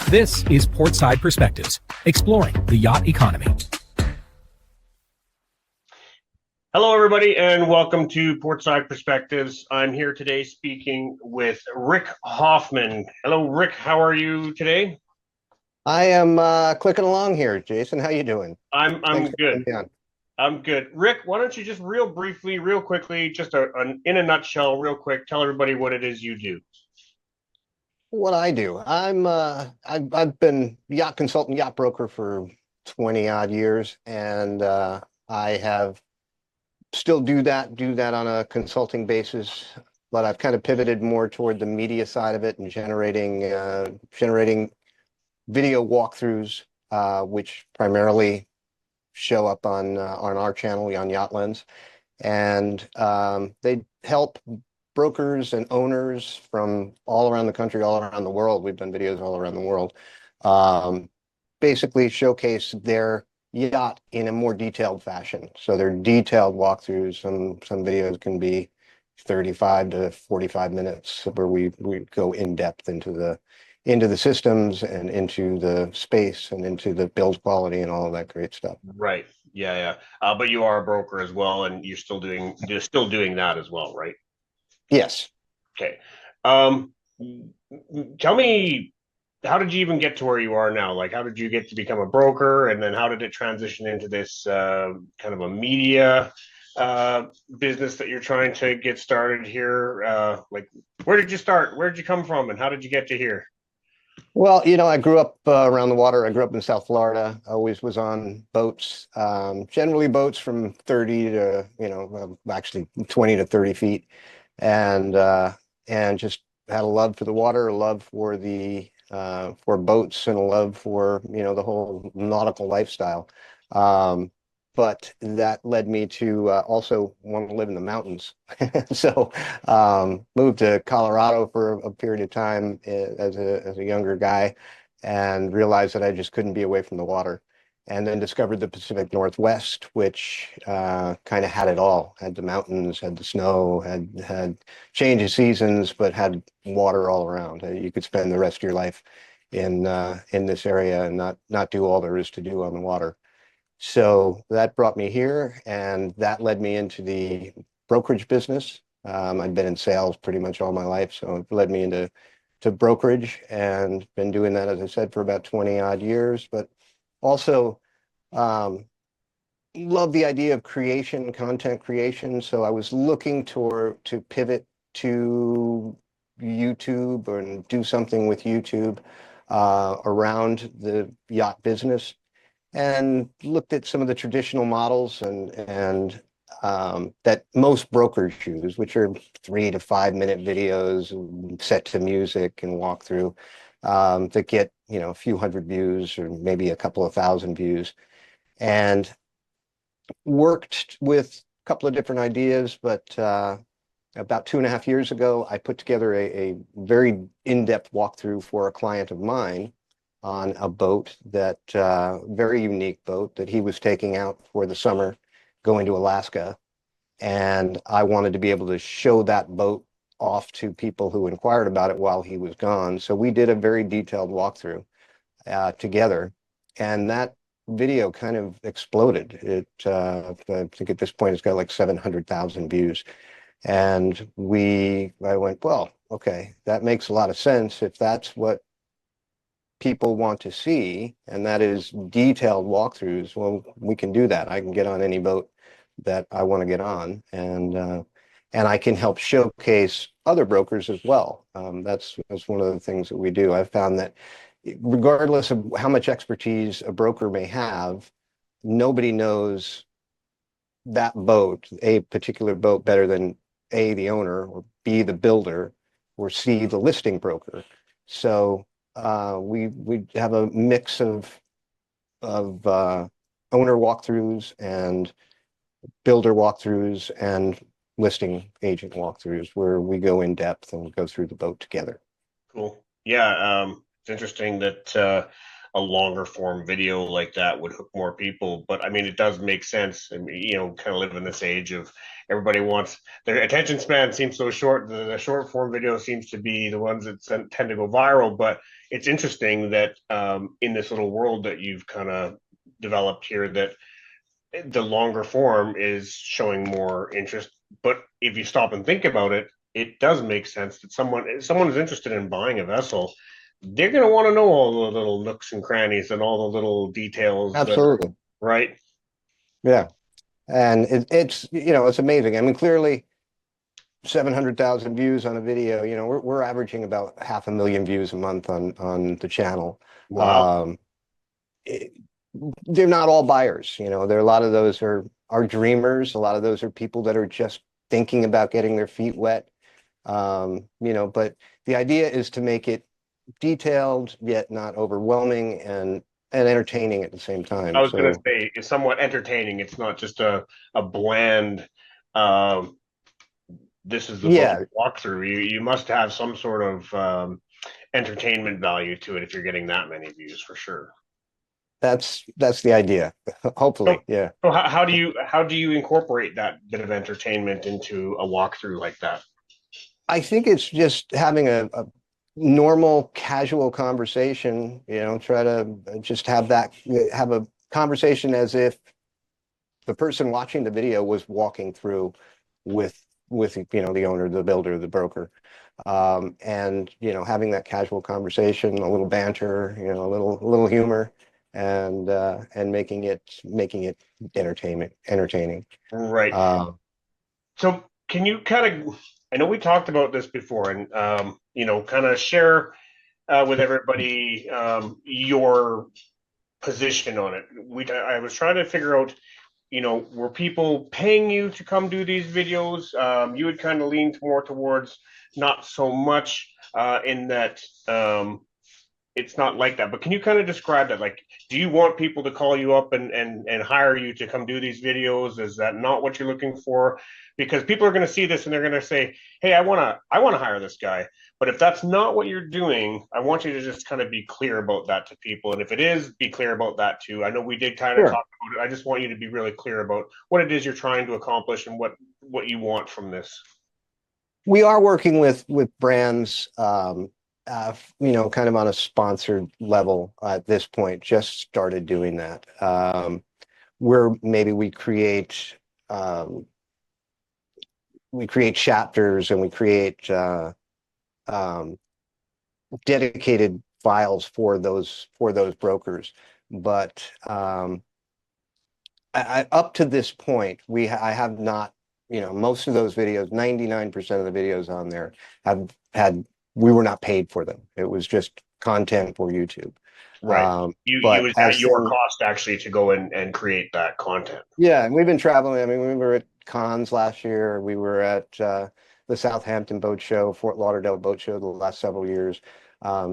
This is Portside Perspectives, exploring the yacht economy. Hello, everybody, and welcome to Portside Perspectives. I'm here today speaking with Rick Hoffman. Hello, Rick. How are you today? I am clicking along here, Jason. How you doing? I'm Thanks for good. having me on. I'm good. Rick, why don't you just real briefly, real quickly, just in a nutshell, real quick, tell everybody what it is you do. What I do, I've been yacht consultant, yacht broker for 20 odd years, and I have still do that on a consulting basis, but I've kind of pivoted more toward the media side of it and generating video walkthroughs, which primarily show up on our channel on Yacht Lens, and they help brokers and owners from all around the country, all around the world. We've done videos all around the world, basically showcase their yacht in a more detailed fashion. So they're detailed walkthroughs. Some videos can be 35 to 45 minutes where we go in depth into the systems and into the space and into the build quality and all of that great stuff. Right. Yeah, yeah. But you are a broker as well, and you're still doing that as well, right? Yes. Okay. Tell me, how did you even get to where you are now? Like, how did you get to become a broker, and then how did it transition into this kind of a media business that you're trying to get started here? Like, where did you start? Where did you come from, and how did you get to here? Well, I grew up around the water. I grew up in South Florida. I always was on boats, generally boats from 30 to, actually 20 to 30 feet. And just had a love for the water, a love for for boats, and a love for, the whole nautical lifestyle. But that led me to also want to live in the mountains. So moved to Colorado for a period of time as a younger guy, and realized that I just couldn't be away from the water. And then discovered the Pacific Northwest, which kind of had it all. Had the mountains, had the snow, had change of seasons, but had water all around. You could spend the rest of your life in this area and not do all there is to do on the water. So that brought me here, and that led me into the brokerage business. I've been in sales pretty much all my life, so it led me into brokerage, and been doing that, as I said, for about 20 odd years. But also love the idea of creation, content creation. So I was looking to pivot to YouTube and do something with YouTube around the yacht business, and looked at some of the traditional models and that most brokers use, which are 3 to 5 minute videos set to music and walkthrough, that get a few hundred views or maybe a couple of thousand views. And worked with a couple of different ideas, but about 2.5 years ago, I put together a very in-depth walkthrough for a client of mine on a boat that very unique boat that he was taking out for the summer, going to Alaska. And I wanted to be able to show that boat off to people who inquired about it while he was gone. So we did a very detailed walkthrough together, and that video kind of exploded. I think at this point it's got like 700,000 views. And I went, well, okay, that makes a lot of sense if that's what people want to see, and that is detailed walkthroughs. Well, we can do that. I can get on any boat that I want to get on, and I can help showcase other brokers as well. That's one of the things that we do. I've found that regardless of how much expertise a broker may have, nobody knows that boat, a particular boat, better than A, the owner, or B, the builder, or C, the listing broker. So we have a mix of owner walkthroughs and builder walkthroughs and listing agent walkthroughs, where we go in depth and go through the boat together. Cool. Yeah, it's interesting that a longer form video like that would hook more people. But I mean, it does make sense. I mean, kind of live in this age of everybody wants their attention span seems so short. The short form video seems to be the ones that tend to go viral. But it's interesting that in this little world that you've kind of developed here, that the longer form is showing more interest. But if you stop and think about it, it does make sense that someone is interested in buying a vessel, they're going to want to know all the little nooks and crannies and all the little details that, Absolutely. right? Yeah. And it's, it's amazing. I mean, clearly 700,000 views on a video, we're averaging about 500,000 views a month on the channel. Wow. It, they're not all buyers, there are a lot of those are dreamers. A lot of those are people that are just thinking about getting their feet wet. But the idea is to make it detailed yet not overwhelming and entertaining at the same time. I was going to So say it's somewhat entertaining. It's not just a bland, um, this is the boat yeah, walkthrough. You must have some sort of entertainment value to it if you're getting that many views for sure. that's the idea. So, Hopefully, yeah. so how do you incorporate that bit of entertainment into a walkthrough like that? I think it's just having a normal, casual conversation, try to just have a conversation as if the person watching the video was walking through with the owner, the builder, the broker, and having that casual conversation, a little banter, a little humor, and making it entertaining. Right. So can you kind of, I know we talked about this before, and kind of share with everybody your position on it. I was trying to figure out, were people paying you to come do these videos? You would kind of lean more towards not so much in that it's not like that. But can you kind of describe that? Like, do you want people to call you up and hire you to come do these videos? Is that not what you're looking for? Because people are going to see this and they're going to say, "Hey, I want to hire this guy." But if that's not what you're doing, I want you to just kind of be clear about that to people. And if it is, be clear about that too. I know we did kind of Sure. talk about it. I just want you to be really clear about what it is you're trying to accomplish and what you want from this. We are working with brands, kind of on a sponsored level at this point. Just started doing that. Where maybe we create chapters and we create um, dedicated files for those brokers. But up to this point, I have not, most of those videos, 99% of the videos on there we were not paid for them. It was just content for YouTube. Right. You But was at as your things, cost actually to go and create that content. yeah, and we've been traveling. I mean, we were at cons last year. We were at the Southampton Boat Show, Fort Lauderdale Boat Show the last several years.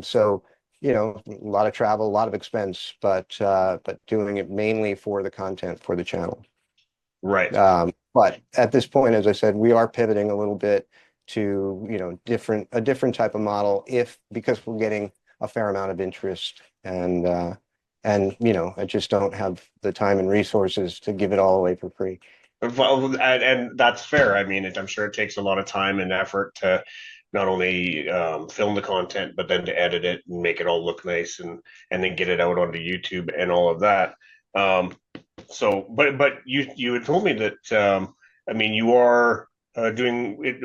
So, a lot of travel, a lot of expense, but doing it mainly for the content for the channel. Right. But at this point, as I said, we are pivoting a little bit to, a different type of model because we're getting a fair amount of interest and I just don't have the time and resources to give it all away for free. Well, and that's fair. I mean, I'm sure it takes a lot of time and effort to not only film the content, but then to edit it and make it all look nice and then get it out onto YouTube and all of that. Um, but you had told me that I mean you are doing it.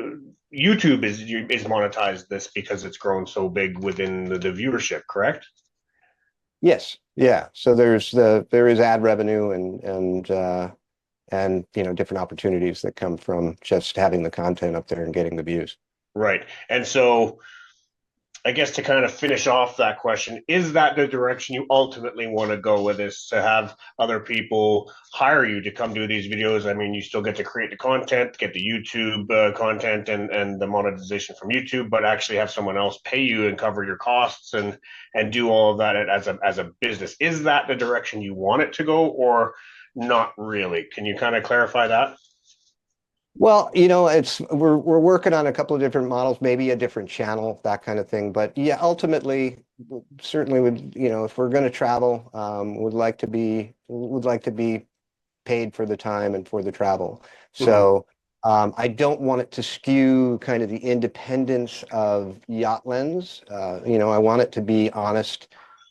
YouTube is monetized this because it's grown so big within the viewership, correct? Yes, yeah. So there is ad revenue and different opportunities that come from just having the content up there and getting the views. Right. And so I guess to kind of finish off that question, is that the direction you ultimately want to go with this? To have other people hire you to come do these videos? I mean, you still get to create the content, get the YouTube content and the monetization from YouTube, but actually have someone else pay you and cover your costs and do all of that as a business. Is that the direction you want it to go, or not really? Can you kind of clarify that? Well, we're working on a couple of different models, maybe a different channel, that kind of thing. But yeah, ultimately, certainly would, if we're going to travel, would like to be paid for the time and for the travel. Mhm. So I don't want it to skew kind of the independence of Yacht Lens. I want it to be honest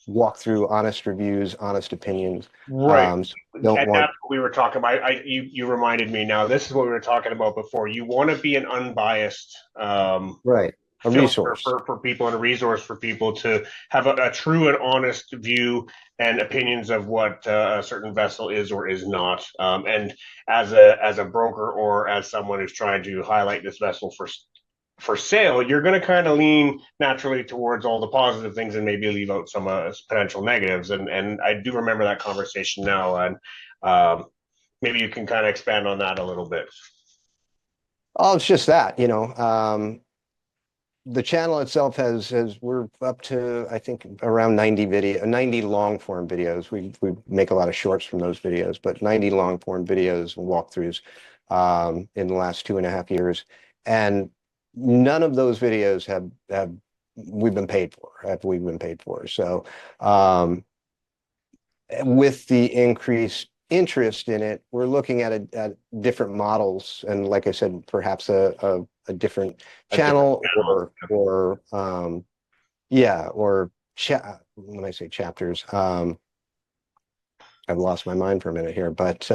walkthrough, honest reviews, honest opinions. Right. So I And don't want, that's what we were talking about. You reminded me now. This is what we were talking about before. You want to be an unbiased right, a filter resource. for people and a resource for people to have a true and honest view and opinions of what a certain vessel is or is not. And as a broker or as someone who's trying to highlight this vessel for sale, you're going to kind of lean naturally towards all the positive things and maybe leave out some potential negatives. And I do remember that conversation now, and maybe you can kind of expand on that a little bit. Oh, it's just that, the channel itself we're up to, I think, around 90 long form videos. We make a lot of shorts from those videos, but 90 long form videos and walkthroughs in the last 2.5 years. And none of those videos have we've been paid for. So um, with the increased interest in it, we're looking at different models, and like I said, perhaps a different A different channel channel. or yeah, or when I say chapters, I've lost my mind for a minute here, but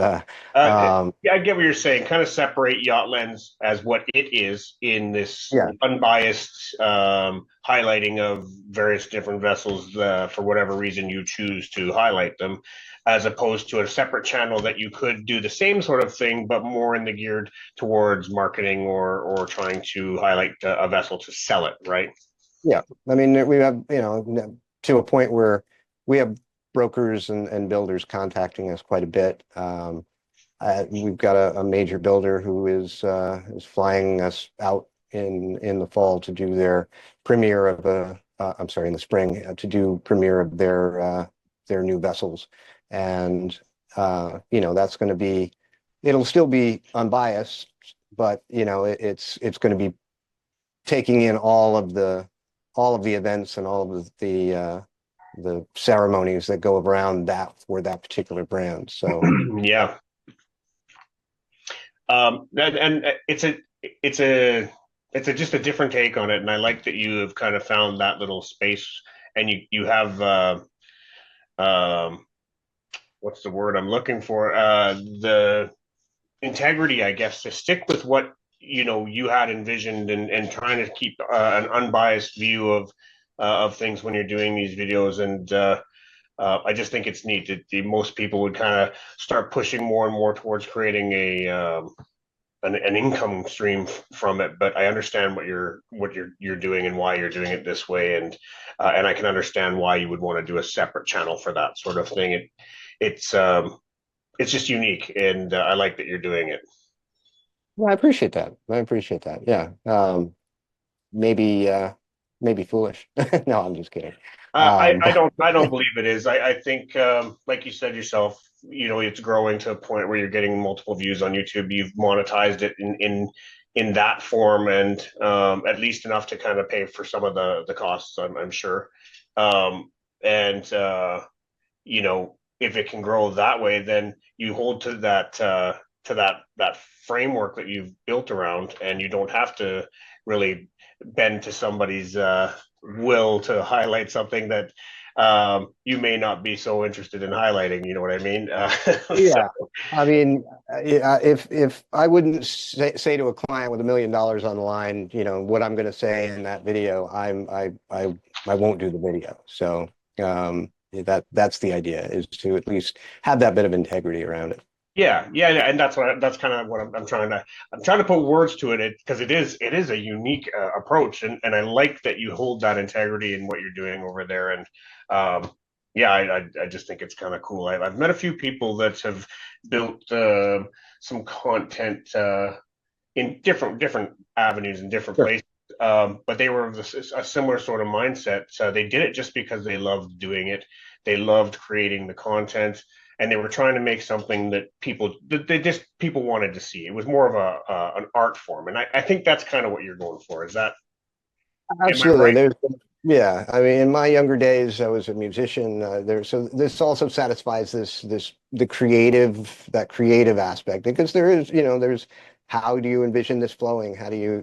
um, Yeah, I get what you're saying. Kind of separate Yacht Lens as what it is in this yeah, unbiased highlighting of various different vessels for whatever reason you choose to highlight them, as opposed to a separate channel that you could do the same sort of thing, but more in the geared towards marketing or trying to highlight a vessel to sell it, right? yeah. I mean, we have, to a point where we have brokers and builders contacting us quite a bit. We've got a major builder who is flying us out in the fall to do their premiere of I'm sorry, in the spring to do premiere of their new vessels, and that's going to be, it'll still be unbiased, but it's going to be taking in all of the events and all of the ceremonies that go around that for that particular brand. So Yeah. And it's a just a different take on it, and I like that you have kind of found that little space, and you have um, what's the word I'm looking for? The integrity, I guess, to stick with what you had envisioned and trying to keep an unbiased view of things when you're doing these videos. And I just think it's neat that most people would kind of start pushing more and more towards creating an income stream from it. But I understand what you're doing and why you're doing it this way, and I can understand why you would want to do a separate channel for that sort of thing. It's it's just unique, and I like that you're doing it. well, I appreciate that. I appreciate that. Yeah. Maybe maybe foolish. No, I'm just kidding. I don't believe it is. I think, like you said yourself, it's growing to a point where you're getting multiple views on YouTube. You've monetized it in that form, and at least enough to kind of pay for some of the costs. I'm sure. Um, and if it can grow that way, then you hold to that framework that you've built around, and you don't have to really bend to somebody's will to highlight something that you may not be so interested in highlighting. You know what I mean? So, Yeah. I mean, if I wouldn't say to a client with $1 million on the line, what I'm going to say in that video, I won't do the video. So that's the idea, is to at least have that bit of integrity around it. yeah, and that's kind of what I'm trying to put words to it because it is a unique approach, and I like that you hold that integrity in what you're doing over there, and yeah, I just think it's kind of cool. I've met a few people that have built some content in different avenues and different Sure. places. But they were of a similar sort of mindset. So they did it just because they loved doing it. They loved creating the content. and they were trying to make something that people wanted to see. It was more of an art form, and I think that's kind of what you're going for. Is that am I Absolutely. right? Yeah. I mean, in my younger days, I was a musician so this also satisfies that creative aspect because there is, there's how do you envision this flowing? How do you,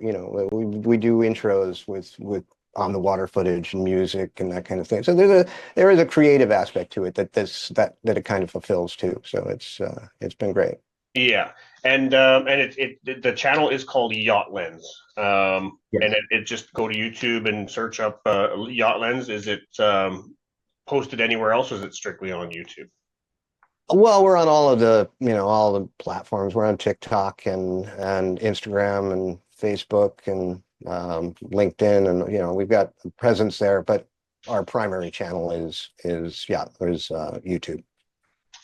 we do intros with on the water footage and music and that kind of thing. So there is a creative aspect to it that it kind of fulfills too. So it's been great. Yeah, and the channel is called Yacht Lens. And it just go to YouTube and search up Yacht Lens. Is it posted anywhere else, or is it strictly on YouTube? Well, we're on all the platforms. We're on TikTok and Instagram and Facebook and LinkedIn, and we've got a presence there. But our primary channel is YouTube.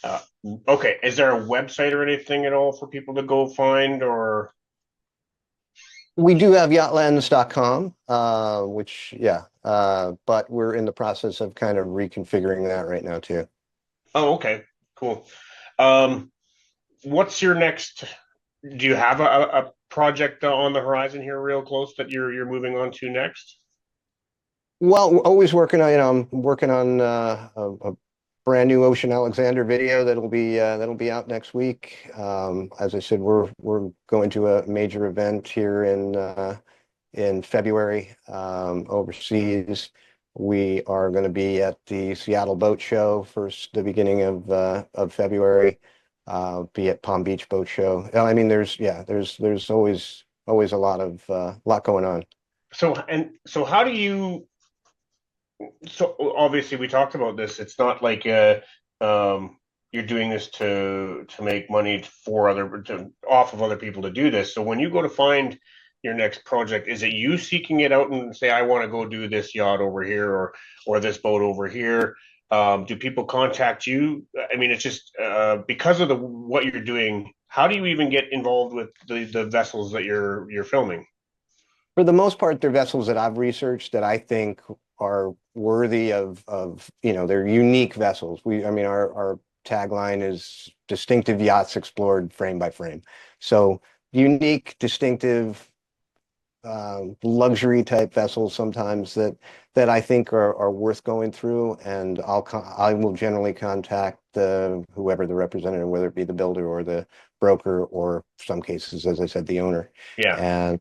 Uh, okay, is there a website or anything at all for people to go find, or? We do have yachtlens.com, but we're in the process of kind of reconfiguring that right now too. Oh, okay, cool. Um, what's your next? Do you have a project on the horizon here, real close, that you're moving on to next? Well, we're always working on, I'm working on a brand new Ocean Alexander video that'll be out next week. As I said, we're going to a major event here in February overseas. We are going to be at the Seattle Boat Show for the beginning of February. Be at Palm Beach Boat Show. I mean, there's always a lot going on. So how do you? So obviously we talked about this. It's not like you're doing this to make money off of other people to do this. So when you go to find your next project, is it you seeking it out and say, I want to go do this yacht over here or this boat over here? Do people contact you? I mean, it's just because of the what you're doing. How do you even get involved with the vessels that you're filming? For the most part, they're vessels that I've researched that I think are worthy of they're unique vessels. I mean, our tagline is distinctive yachts explored frame by frame. So unique, distinctive, luxury type vessels sometimes that I think are worth going through, and I will generally contact whoever the representative, whether it be the builder or the broker, or some cases, as I said, the owner, Yeah.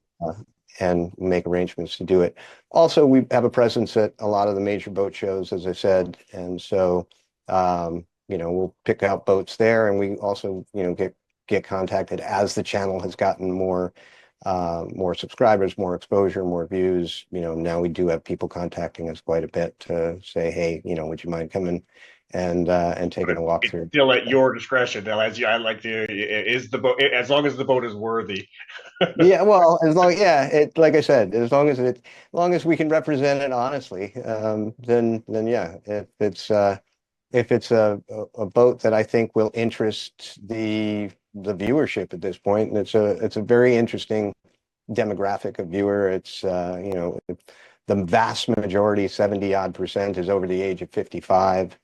and make arrangements to do it. Also, we have a presence at a lot of the major boat shows, as I said, and so we'll pick out boats there, and we also get contacted as the channel has gotten more subscribers, more exposure, more views. Now we do have people contacting us quite a bit to say, hey, would you mind coming and taking a walk It's through? still at your discretion. Now, I like to is the boat as long as the boat is worthy. Yeah, well, like I said, as long as we can represent it honestly, then yeah, if it's a boat that I think will interest the viewership at this point, and it's a very interesting demographic of viewer. It's the vast majority, 70 odd percent, is over the age of 55.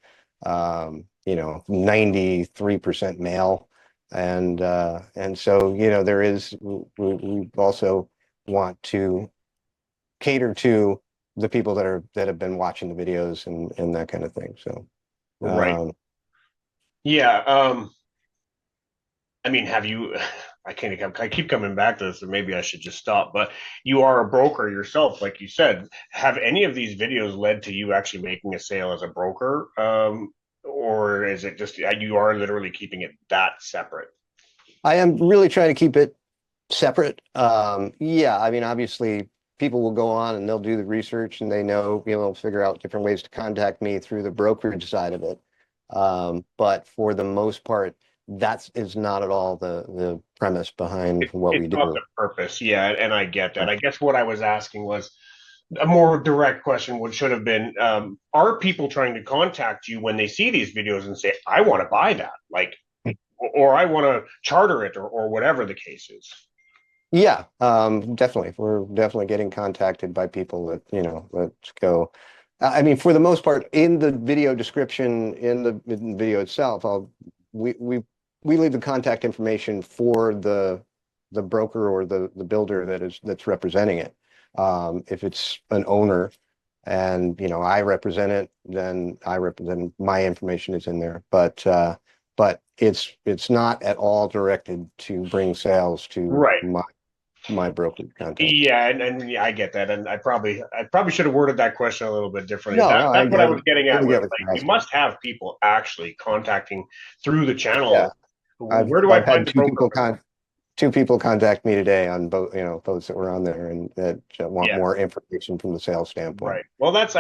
93% male, and so we also want to cater to the people that have been watching the videos and that kind of thing. So Right. um, Yeah. I mean, have you? I keep coming back to this, and maybe I should just stop. But you are a broker yourself, like you said. Have any of these videos led to you actually making a sale as a broker, or is it just you are literally keeping it that separate? I am really trying to keep it separate. Yeah, I mean, obviously, people will go on and they'll do the research and they figure out different ways to contact me through the brokerage side of it. But for the most part, that is not at all the premise behind what It's we not do. the purpose, yeah, and I get that. I guess what I was asking was a more direct question would should have been are people trying to contact you when they see these videos and say I want to buy that, like, or I want to charter it, or whatever the case is? Yeah, definitely. We're definitely getting contacted by people that go, I mean, for the most part, in the video description, in the video itself, we we we leave the contact information for the broker or the builder that's representing it. If it's an owner and I represent it, then I represent my information is in there. But it's not at all directed to bring sales to Right. my brokerage contact. Yeah, and yeah, I get that, and I probably should have worded that question a little bit differently. No, no, That's what I was getting at totally with, get what like, you're you asking. must have people actually contacting through the Yeah, channel. I've Where do I I've find had the broker? two people contact me today on boats that were on there and that want Yeah, more information from the sales standpoint. right. Well, it's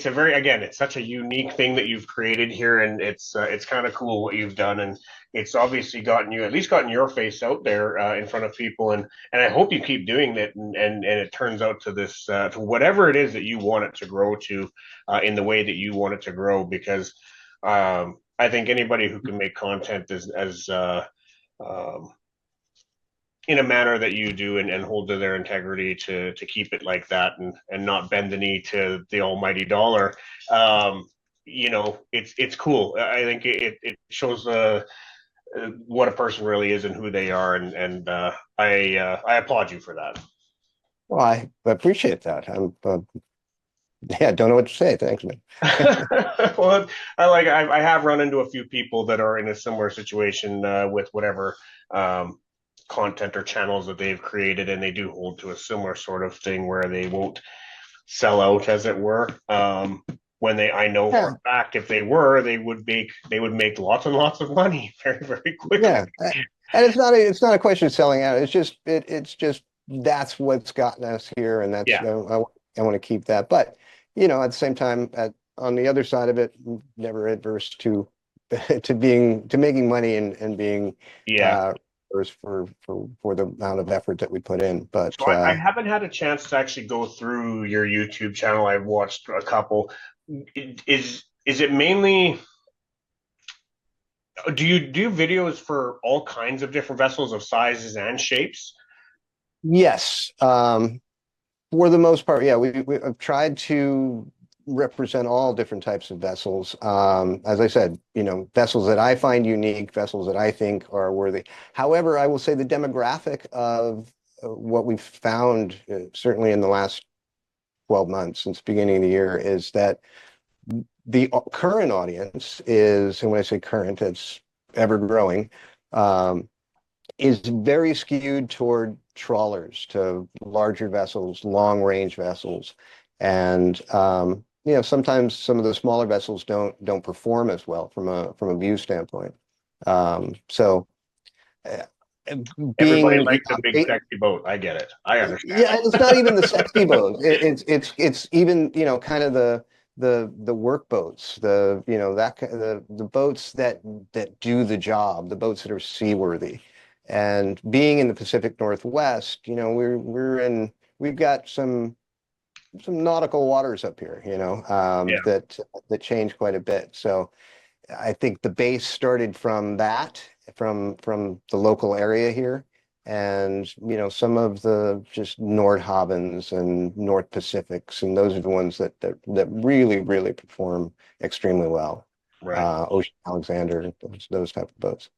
a very, again, it's such a unique thing that you've created here, and it's kind of cool what you've done, and it's obviously at least gotten your face out there in front of people, and I hope you keep doing that, and it turns out to this to whatever it is that you want it to grow to, in the way that you want it to grow, because I think anybody who can make content as um, in a manner that you do, and hold to their integrity to keep it like that, and not bend the knee to the almighty dollar. It's cool. I think it shows what a person really is and who they are, and I applaud you for that. Well, I appreciate that. Yeah, don't know what to say. Thanks, man. Well, I have run into a few people that are in a similar situation with whatever um, content or channels that they've created, and they do hold to a similar sort of thing where they won't sell out, as it were. When I know for Yeah, a fact, if they were, they would make lots and lots of money very, very quickly. yeah. And it's not a question of selling out. It's just that's what's gotten us here, and that's Yeah, I want to keep that. But at the same time, on the other side of it, never adverse to to making money and being yeah. uh adverse for the amount of effort that we put in. So But I haven't had a chance to actually go through your YouTube channel. I've watched a couple. Is it mainly? Do you do videos for all kinds of different vessels of sizes and shapes? yes, for the most part, yeah, I've tried to represent all different types of vessels. As I said, vessels that I find unique, vessels that I think are worthy. However, I will say the demographic of what we've found, certainly in the last 12 months since the beginning of the year, is that the current audience is, and when I say current, it's ever growing, um, is very skewed toward trawlers, to larger vessels, long range vessels. And sometimes some of the smaller vessels don't perform as well from a view standpoint. So uh, Everybody being likes a big, sexy boat. I get it. I understand. yeah, it's not even the sexy boats. It's even kind of the work boats, the boats that do the job, the boats that are seaworthy. And being in the Pacific Northwest, we've got some nautical waters up here, Yeah. that change quite a bit. So I think the base started from that, from the local area here, and some of the just Nordhavens and North Pacifics, and those are the ones that really really perform extremely well. Right. Ocean Alexander, those type of boats.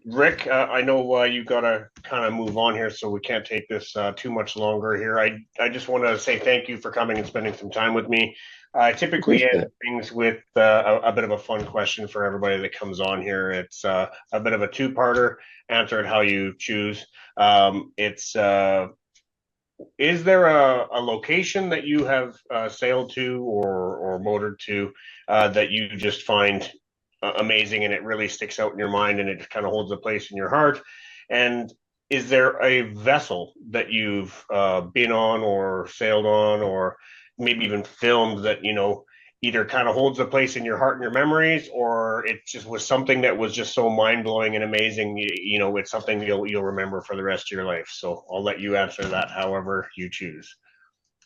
Rick, I know you gotta kind of move on here, so we can't take this too much longer here. I just want to say thank you for coming and spending some time with me. I typically Appreciate end it. things with a bit of a fun question for everybody that comes on here. It's a bit of a two-parter. Answer it how you choose. It's Is there a location that you have sailed to or motored to that you just find amazing, and it really sticks out in your mind, and it kind of holds a place in your heart? And is there a vessel that you've been on or sailed on or maybe even filmed that, either kind of holds a place in your heart and your memories, or it just was something that was just so mind-blowing and amazing, it's something you'll remember for the rest of your life? So I'll let you answer that however you choose.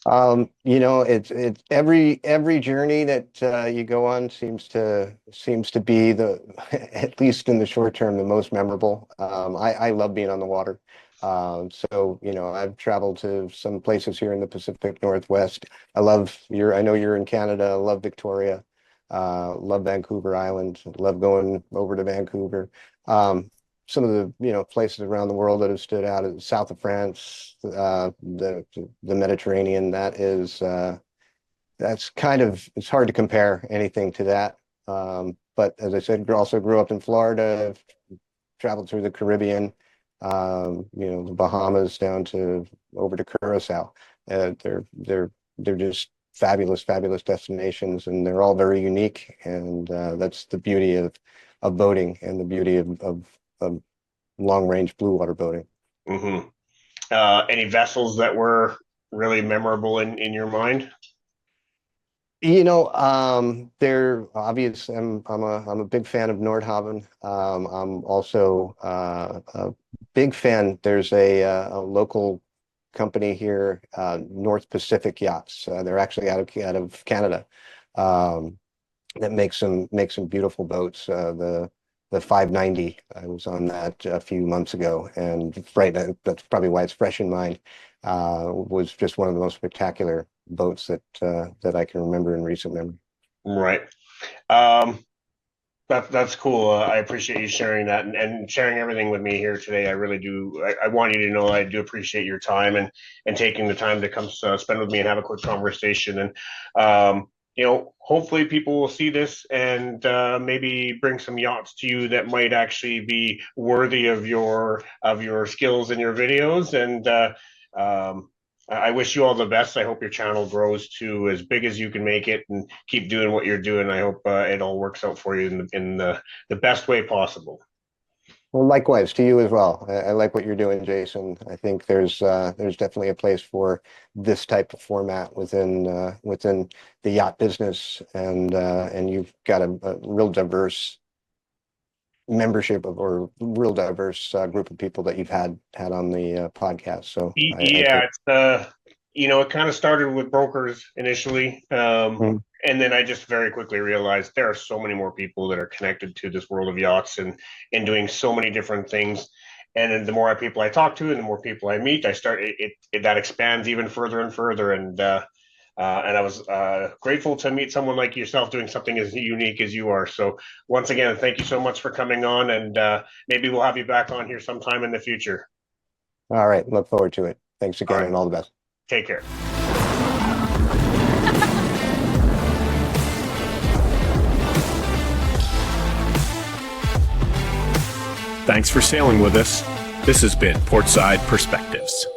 It's every journey that you go on seems to be at least in the short term, the most memorable. I love being on the water. So, I've traveled to some places here in the Pacific Northwest. I know you're in Canada. I love Victoria. Love Vancouver Island. Love going over to Vancouver. Some of the, places around the world that have stood out is south of France, the Mediterranean. That's it's hard to compare anything to that. But as I said, also grew up in Florida, traveled through the Caribbean, the Bahamas down to over to Curacao. They're just fabulous, fabulous destinations, and they're all very unique. And that's the beauty of boating and the beauty of long range blue water boating. Mm-hmm. Any vessels that were really memorable in your mind? They're obvious. I'm a big fan of Nordhaven. I'm also a big fan. There's a local company here, North Pacific Yachts. They're actually out of Canada. That makes some beautiful boats. The 590. I was on that a few months ago, and that's probably why it's fresh in mind. Was just one of the most spectacular boats that I can remember in recent memory. Right. That's cool. I appreciate you sharing that and sharing everything with me here today. I really do. I want you to know I do appreciate your time and taking the time to come spend with me and have a quick conversation. And hopefully people will see this and maybe bring some yachts to you that might actually be worthy of your skills and your videos. And I wish you all the best. I hope your channel grows to as big as you can make it and keep doing what you're doing. I hope it all works out for you in the best way possible. Well, likewise to you as well. I like what you're doing, Jason. I think there's definitely a place for this type of format within the yacht business, and you've got a real diverse membership or real diverse group of people that you've had on the podcast. So yeah, it kind of started with brokers initially. And then I just very quickly realized there are so many more people that are connected to this world of yachts and doing so many different things. And then the more people I talk to and the more people I meet, that expands even further and further. And I was grateful to meet someone like yourself doing something as unique as you are. So once again, thank you so much for coming on, and maybe we'll have you back on here sometime in the future. All right. Look forward to it. Thanks again, and all the best. Take care. Thanks for sailing with us. This has been Portside Perspectives.